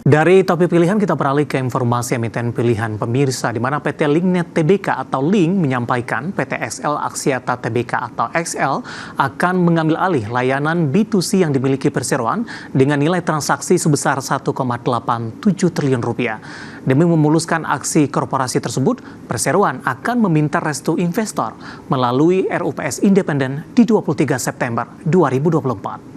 Dari topik pilihan kita beralih ke informasi emiten pilihan pemirsa, di mana PT Linknet Tbk atau Link menyampaikan PT XL Axiata Tbk atau XL akan mengambil alih layanan B2C yang dimiliki Perseroan dengan nilai transaksi sebesar 1,87 triliun rupiah. Demi memuluskan aksi korporasi tersebut, Perseroan akan meminta restu investor melalui RUPS independen di 23 September 2024.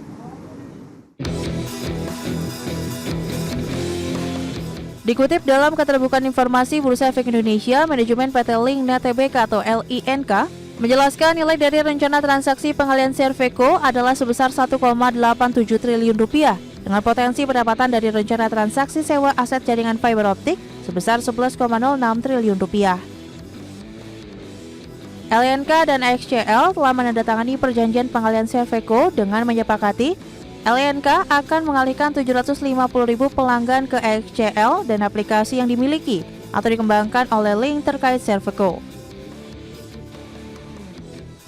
Dikutip dalam Keterbukaan Informasi Bursa Efek Indonesia, manajemen PT Linknet Tbk atau LINK menjelaskan nilai dari rencana transaksi pengalihan Serveco adalah sebesar 1,87 triliun rupiah dengan potensi pendapatan dari rencana transaksi sewa aset jaringan fiber optik sebesar 11,06 triliun rupiah. LINK dan XCL telah menandatangani perjanjian pengalihan Serveco dengan menyepakati LINK akan mengalihkan 750.000 pelanggan ke XCL dan aplikasi yang dimiliki atau dikembangkan oleh Link terkait Serveco.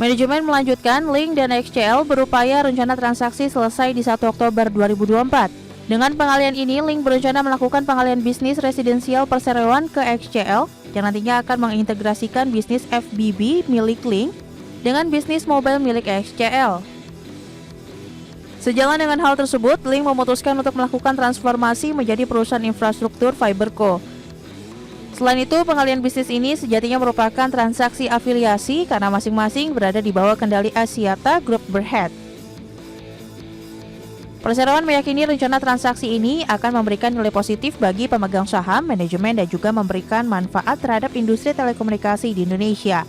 Manajemen melanjutkan, Link dan XCL berupaya rencana transaksi selesai di 1 Oktober 2024. Dengan pengalihan ini, Link berencana melakukan pengalihan bisnis residensial Perseroan ke XCL yang nantinya akan mengintegrasikan bisnis FBB milik Link dengan bisnis mobile milik XCL. Sejalan dengan hal tersebut, Link memutuskan untuk melakukan transformasi menjadi perusahaan infrastruktur FiberCo. Selain itu, pengalihan bisnis ini sejatinya merupakan transaksi afiliasi karena masing-masing berada di bawah kendali Axiata Group Berhad. Perseroan meyakini rencana transaksi ini akan memberikan nilai positif bagi pemegang saham, manajemen, dan juga memberikan manfaat terhadap industri telekomunikasi di Indonesia.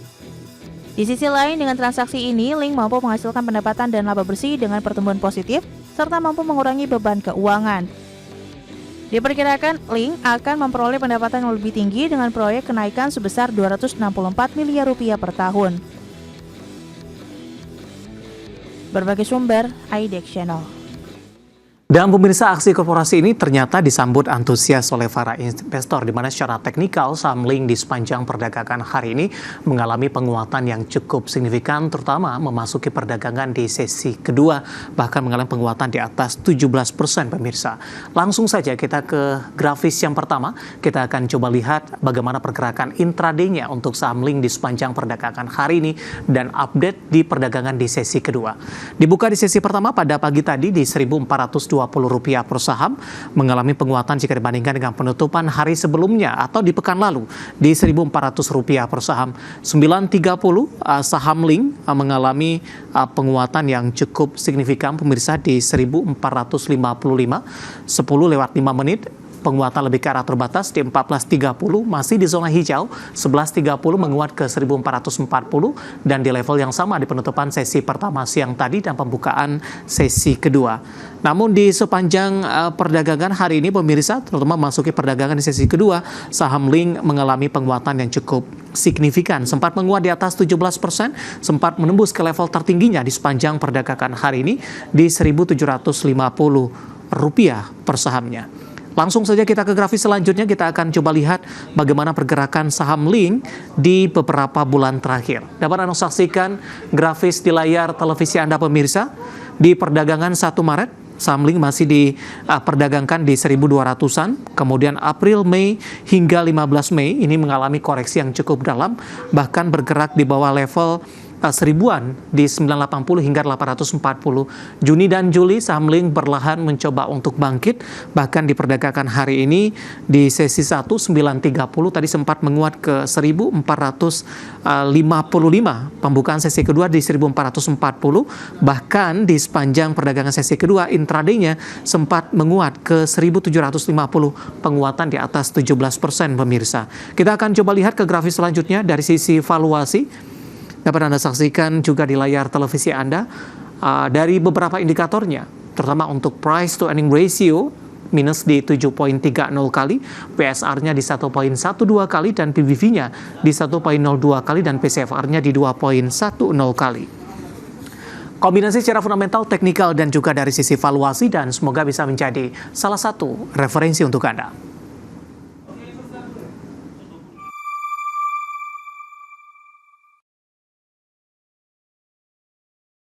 Di sisi lain, dengan transaksi ini, Link mampu menghasilkan pendapatan dan laba bersih dengan pertumbuhan positif, serta mampu mengurangi beban keuangan. Diperkirakan, Link akan memperoleh pendapatan yang lebih tinggi dengan proyek kenaikan sebesar 264 miliar rupiah per tahun. Berbagai sumber, IDEX Channel. Dan pemirsa, aksi korporasi ini ternyata disambut antusias oleh para investor, di mana secara teknikal saham Link di sepanjang perdagangan hari ini mengalami penguatan yang cukup signifikan, terutama memasuki perdagangan di sesi kedua, bahkan mengalami penguatan di atas 17% pemirsa. Langsung saja kita ke grafis yang pertama, kita akan coba lihat bagaimana pergerakan intraday-nya untuk saham Link di sepanjang perdagangan hari ini dan update di perdagangan di sesi kedua. Dibuka di sesi pertama pada pagi tadi di Rp1.420 per saham, mengalami penguatan jika dibandingkan dengan penutupan hari sebelumnya atau di pekan lalu di Rp1.400 per saham. 9.30 saham Link mengalami penguatan yang cukup signifikan pemirsa di 1.455, 10:05 penguatan lebih ke arah terbatas di 14.30 masih di zona hijau, 11.30 menguat ke 1.440 dan di level yang sama di penutupan sesi pertama siang tadi dan pembukaan sesi kedua. Namun di sepanjang perdagangan hari ini pemirsa, terutama memasuki perdagangan di sesi kedua, saham Link mengalami penguatan yang cukup signifikan, sempat menguat di atas 17%, sempat menembus ke level tertingginya di sepanjang perdagangan hari ini di Rp1.750 per sahamnya. Langsung saja kita ke grafis selanjutnya, kita akan coba lihat bagaimana pergerakan saham Link di beberapa bulan terakhir. Dapat Anda saksikan grafis di layar televisi Anda pemirsa. Di perdagangan 1 Maret, saham Link masih diperdagangkan di 1.200-an, kemudian April, Mei, hingga 15 Mei ini mengalami koreksi yang cukup dalam, bahkan bergerak di bawah level seribuan di 980 hingga 840. Juni dan Juli saham Link perlahan mencoba untuk bangkit, bahkan diperdagangkan hari ini di sesi 1 930 tadi sempat menguat ke 1455, pembukaan sesi kedua di 1440, bahkan di sepanjang perdagangan sesi kedua intraday-nya sempat menguat ke 1750, penguatan di atas 17% pemirsa. Kita akan coba lihat ke grafis selanjutnya dari sisi valuasi. Dapat Anda saksikan juga di layar televisi Anda dari beberapa indikatornya, terutama untuk price to earning ratio minus di 7.30 kali, PSR-nya di 1.12 kali, dan PBV-nya di 1.02 kali, dan PCFR-nya di 2.10 kali. Kombinasi secara fundamental, teknikal, dan juga dari sisi valuasi, dan semoga bisa menjadi salah satu referensi untuk Anda.